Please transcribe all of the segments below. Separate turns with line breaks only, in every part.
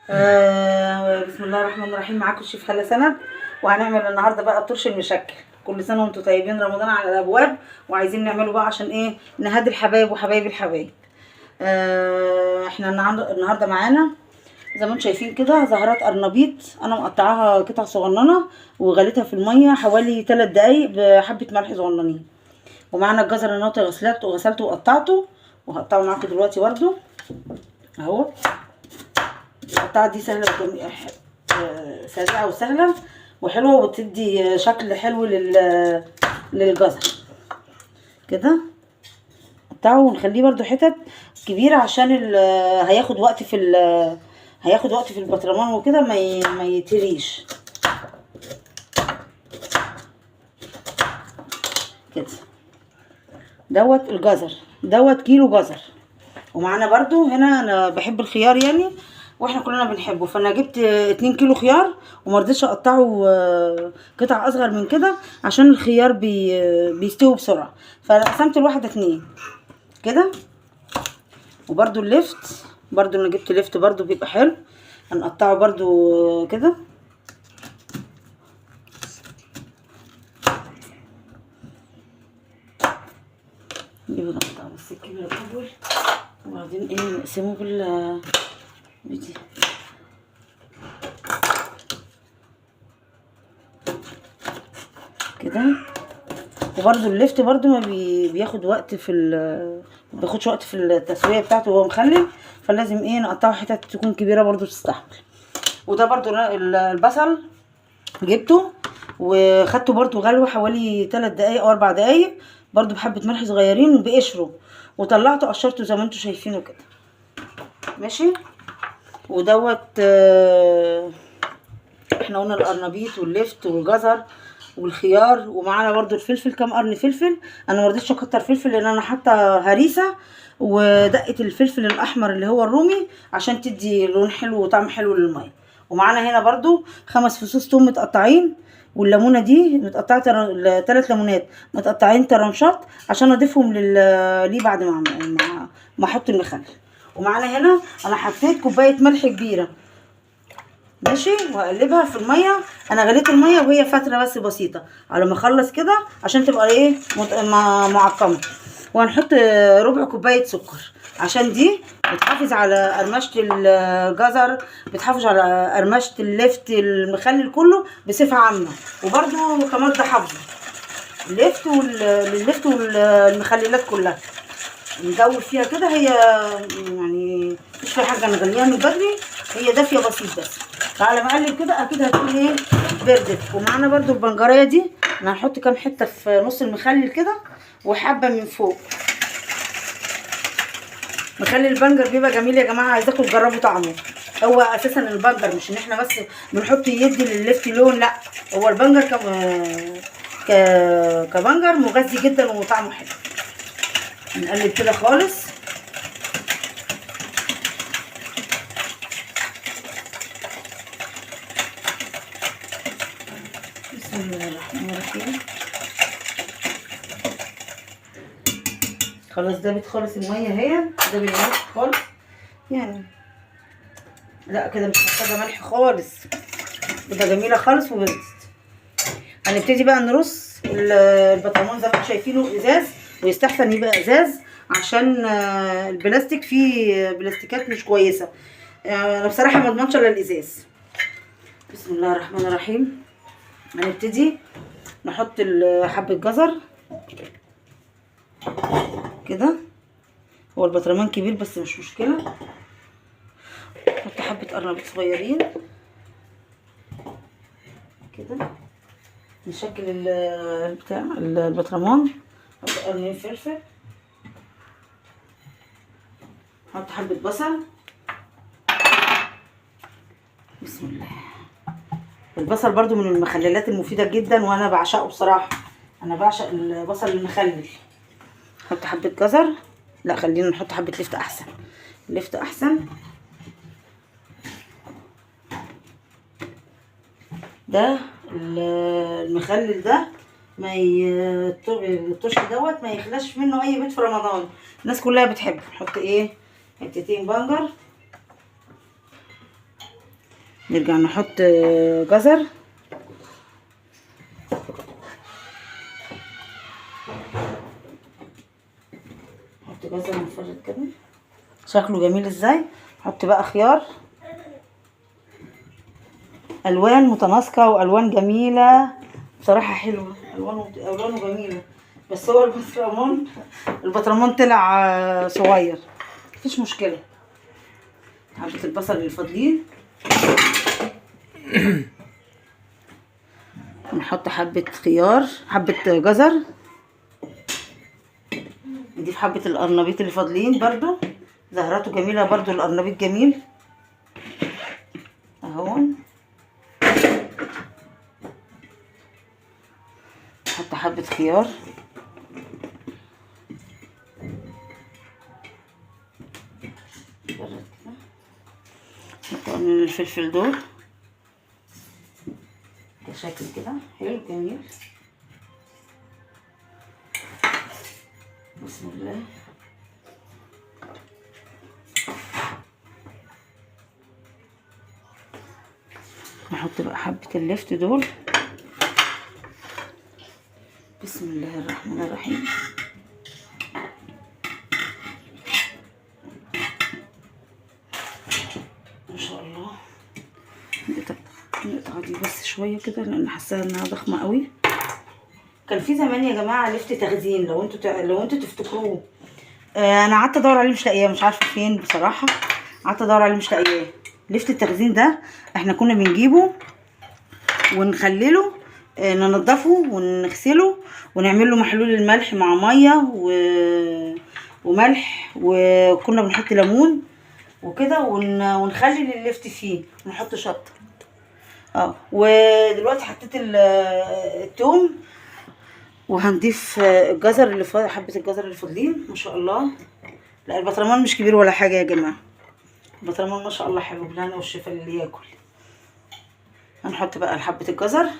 بسم الله الرحمن الرحيم. معاكم الشيف هلا سند، وهنعمل النهارده بقى الطرش المشكل. كل سنه وانتم طيبين، رمضان على الابواب، وعايزين نعمله بقى عشان ايه؟ نهدي الحبايب وحبايب الحبايب. احنا النهارده معانا زي ما انتم شايفين كده زهرات قرنبيط. انا مقطعاها قطع صغننه وغليتها في الميه حوالي 3 دقايق بحبه ملح صغننين. ومعانا الجزر اللي انا غسلته وقطعته، وهقطعه معاكم دلوقتي برده اهو. القطعه دي سهله سريعه وسهله وحلوه، وبتدي شكل حلو للجزر كده. نقطعه ونخليه برده حتت كبيره عشان هياخد وقت في البطرمان وكده ما يتريش كده. دوت الجزر، دوت كيلو جزر. ومعانا برده هنا انا بحب الخيار يعني، واحنا كلنا بنحبه، فانا جبت 2 كيلو خيار ومرضتش اقطعه قطع اصغر من كده عشان الخيار بيستوي بسرعه، فقسمت الواحده 2 كده. وبرده اللفت، برده انا جبت لفت برده بيبقى حلو، هنقطعه برده كده. نجيب نقطع بس الكبيره الاول، وبعدين ايه نقسمه بدي كده. وبرده اللفت برده ما بياخد وقت ما بياخدش وقت في التسويه بتاعته وهو مخلل، فلازم ايه نقطعه حتت تكون كبيره برده تستحمل. وده برده البصل جبته وخدته برده غلوه حوالي 3 دقايق او 4 دقايق برده بحبه ملح صغيرين بقشره، وطلعته قشرته زي ما انتم شايفينه كده ماشي. ودوت احنا قلنا القرنبيط واللفت والجزر والخيار، ومعانا برده الفلفل، كام قرن فلفل. انا مرضتش اكتر فلفل لان انا حاطه هريسه ودقه الفلفل الاحمر اللي هو الرومي عشان تدي لون حلو وطعم حلو للميه. ومعانا هنا برده 5 فصوص توم متقطعين، والليمونه دي متقطعه 3 ليمونات متقطعين طرنشات عشان اضيفهم ليه بعد ما احط المخلل. ومعانا هنا انا حطيت كوبايه ملح كبيره ماشي، وهقلبها في الميه. انا غليت الميه وهي فتره بس بسيطه على ما اخلص كده عشان تبقى ايه معقمه. وهنحط ربع كوبايه سكر عشان دي بتحافظ على قرمشه الجزر، بتحافظ على قرمشه اللفت المخلل كله بصفه عامه، وبرده كمان ده حافظه اللفت والمخللات كلها. ندور فيها كده، هي يعني مش في حاجه نغليها من بدري، هي دافيه بسيط بس، فعلى ما اقلب كده اكيد هتكون ايه بردت. ومعانا برده البنجريه دي انا هنحط كام حته في نص المخلل كده وحبه من فوق. مخلل البنجر بيبقى جميل يا جماعه، عايزاكم تجربوا طعمه. هو اساسا البنجر مش ان احنا بس بنحط يدي لللفت لون، لا، هو البنجر كبنجر مغذي جدا وطعمه حلو. نقلب كده خالص. بسم الله الرحمن الرحيم. خلاص دابت خالص الميه اهي، دابت الملح خالص يعني، لا كده مش محتاجه ملح خالص، كده جميله خالص وبردت. هنبتدي بقى نرص البطرمان زي ما انتم شايفينه ازاز، ويستحسن يبقى ازاز عشان البلاستيك فيه بلاستيكات مش كويسه. انا بصراحه ما اضمنش الا الازاز. بسم الله الرحمن الرحيم. هنبتدي نحط حبه جزر كده، هو البطرمان كبير بس مش مشكله. نحط حبه قرنبيط صغيرين كده، نشكل بتاع البطرمان. نحط قرنين فلفل، نحط حبه بصل. بسم الله. البصل برضو من المخللات المفيده جدا وانا بعشقه بصراحه، انا بعشق البصل المخلل. نحط حبه جزر، لا خلينا نحط حبه لفت احسن، اللفت احسن. ده المخلل ده الطشت دوت ما يخلاش منه اي بيت في رمضان، الناس كلها بتحبه. نحط ايه حتتين بنجر نرجع نحط جزر. نحط جزر مفرد كده شكله جميل ازاي. نحط بقى خيار، الوان متناسقه والوان جميله بصراحه، حلوه الوانه جميله. بس هو البطرمان طلع صغير، مفيش مشكله. حبه البصل اللي فاضلين نحط حبه خيار، حبه جزر. نضيف حبه القرنبيط اللي فاضلين برضو، زهراته جميله برضو، القرنبيط جميل اهو. نحط حبه خيار، نحط الفلفل دول بشكل كده حلو جميل. بسم الله. نحط بقى حبة اللفت دول. بسم الله الرحمن الرحيم. ما شاء الله. نقطع دي بس شوية كده لان حاساها انها ضخمة قوي. كان في زمان يا جماعة لفت تخزين، لو انتوا تفتكروه. انا قعدت ادور عليه مش لاقياه، مش عارفة فين بصراحة. قعدت ادور عليه مش لاقياه. لفت التخزين ده احنا كنا بنجيبه ونخلله، ننضفه ونغسله ونعمل له محلول الملح مع ميه وملح، وكنا بنحط ليمون وكده ونخلي اللفت فيه ونحط شطه. ودلوقتي حطيت التوم، وهنضيف الجزر اللي فاضل، حبه الجزر اللي فاضلين. ما شاء الله. لا البطرمان مش كبير ولا حاجه يا جماعه، البطرمان ما شاء الله حلو، بالهنا والشفا اللي ياكل. هنحط بقى حبه الجزر،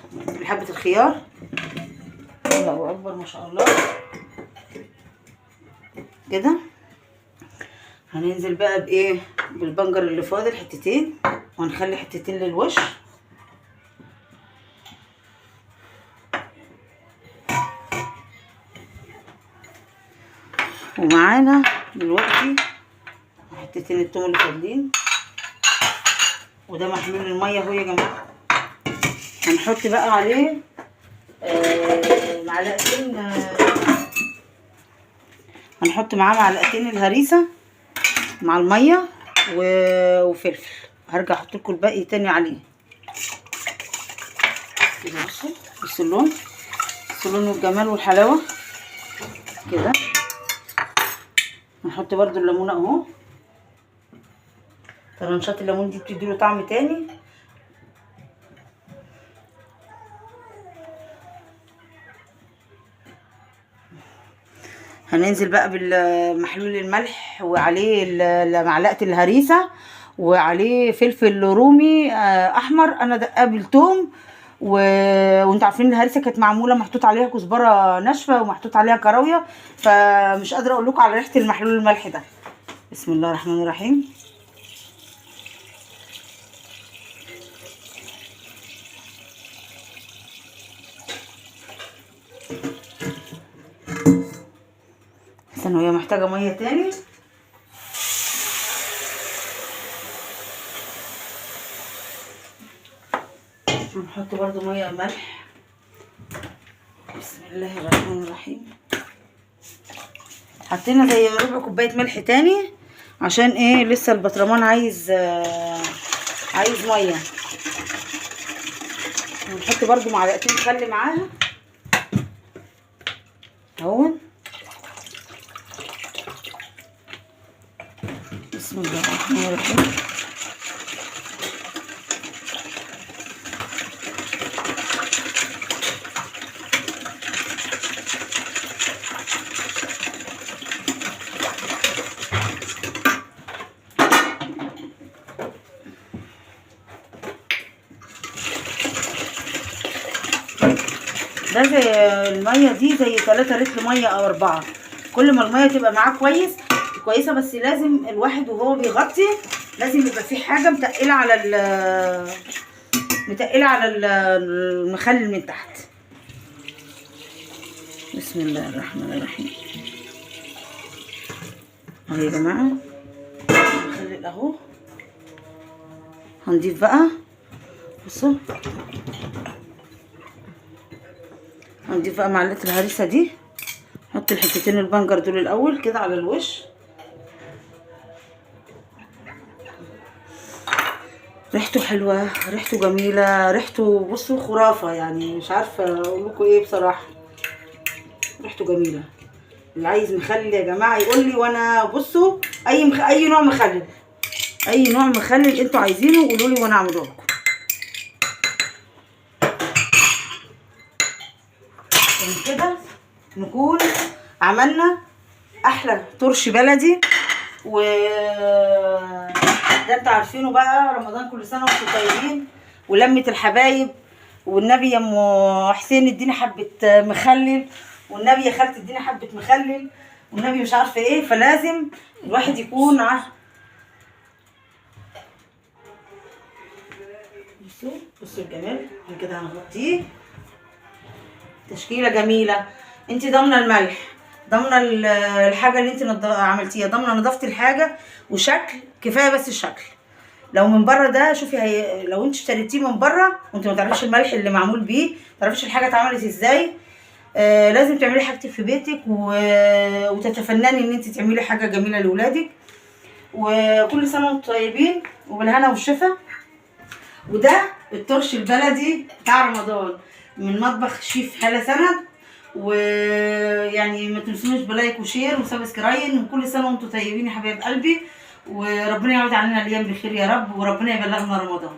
حبه الخيار. الله اكبر ما شاء الله كده. هننزل بقى بايه، بالبنجر اللي فاضل حتتين، وهنخلي حتتين للوش. ومعانا دلوقتي حتتين التوم اللي فاضلين، وده محلول الميه اهو يا جماعه. هنحط بقى عليه معلقتين، هنحط معاه معلقتين الهريسه مع الميه وفلفل. هرجع احط لكم الباقي تاني عليه كده. بصوا اللون، اللون والجمال والحلاوه كده. هنحط برده الليمونه اهو، طرنشات الليمون دي بتديله طعم تاني. هننزل بقى بالمحلول الملح وعليه معلقه الهريسه وعليه فلفل رومي احمر انا دقاه بالثوم. وانتوا عارفين الهريسه كانت معموله محطوط عليها كزبره ناشفه ومحطوط عليها كراويه، فمش قادره اقول لكم على ريحه المحلول الملح ده. بسم الله الرحمن الرحيم. استنوا هي محتاجه ميه تاني. هنحط برضو ميه ملح. بسم الله الرحمن الرحيم. حطينا زي ربع كوبايه ملح تاني عشان ايه، لسه البطرمان عايز ميه. ونحط برضو معلقتين خل معاها اهو. بسم الله الرحمن الرحيم. ده زي الميه دي زي 3 لتر ميه او 4. كل ما الميه تبقى معاه كويسه، بس لازم الواحد وهو بيغطي لازم يبقى في حاجه متقله على المخلل من تحت. بسم الله الرحمن الرحيم. اهو يا جماعه المخلل اهو. هنضيف بقى، بصوا، هنضيف بقى معلقه الهريسه دي. نحط الحتتين البنجر دول الاول كده على الوش. ريحته حلوه، ريحته جميله، ريحته بصوا خرافه، يعني مش عارفه اقول لكم ايه بصراحه. ريحته جميله. اللي عايز مخلل يا جماعه يقول لي، وانا بصوا اي نوع مخلل، اي نوع مخلل انتوا عايزينه قولوا لي وانا اعمله لكم. كده نكون عملنا احلى طرش بلدي. و ده انتوا عارفينه بقى، رمضان كل سنه وانتم طيبين، ولمه الحبايب. والنبي يا ام حسين اديني حبه مخلل، والنبي يا خالتي اديني حبه مخلل، والنبي مش عارفه ايه. فلازم الواحد يكون بصوا الجمال. كده هنغطيه تشكيله جميله. انت ضامنه الملح، ضامنه الحاجه اللي انت عملتيها، ضامنه نظافه الحاجه وشكل. كفايه بس الشكل. لو من بره ده شوفي، لو انت اشتريتيه من بره وانت ما تعرفيش الملح اللي معمول بيه، ما تعرفيش الحاجه اتعملت ازاي. لازم تعملي حاجتك في بيتك وتتفنني ان انت تعملي حاجه جميله لاولادك. وكل سنه وانتم طيبين وبالهنا والشفا. وده الطرش البلدي بتاع رمضان من مطبخ شيف هالة سند. ويعني ما تنسونوش بلايك وشير وسبسكرايب. وكل سنه وانتم طيبين يا حبايب قلبي، وربنا يعود علينا الايام بخير يا رب، وربنا يبلغنا رمضان.